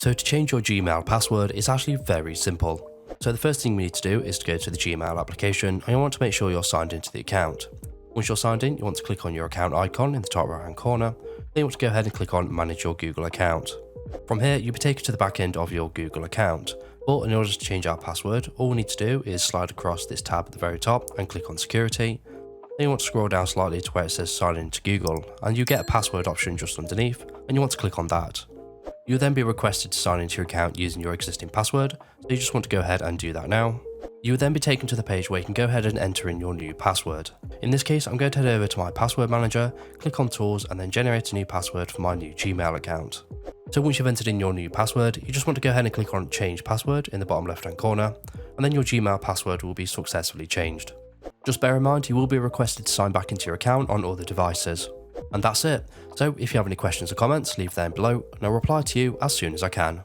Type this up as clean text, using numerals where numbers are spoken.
So to change your Gmail password is actually very simple. So the first thing we need to do is to go to the Gmail application and you want to make sure you're signed into the account. Once you're signed in, you want to click on your account icon in the top right hand corner, then you want to go ahead and click on manage your Google account. From here, you'll be taken to the back end of your Google account, but in order to change our password, all we need to do is slide across this tab at the very top and click on security. Then you want to scroll down slightly to where it says sign in to Google and you get a password option just underneath and you want to click on that. You'll then be requested to sign into your account using your existing password, so you just want to go ahead and do that now. You will then be taken to the page where you can go ahead and enter in your new password. In this case, I'm going to head over to my password manager, click on tools and then generate a new password for my new Gmail account. So once you've entered in your new password, you just want to go ahead and click on change password in the bottom left hand corner, and then your Gmail password will be successfully changed. Just bear in mind, you will be requested to sign back into your account on other devices. And that's it. So if you have any questions or comments, leave them below and I'll reply to you as soon as I can.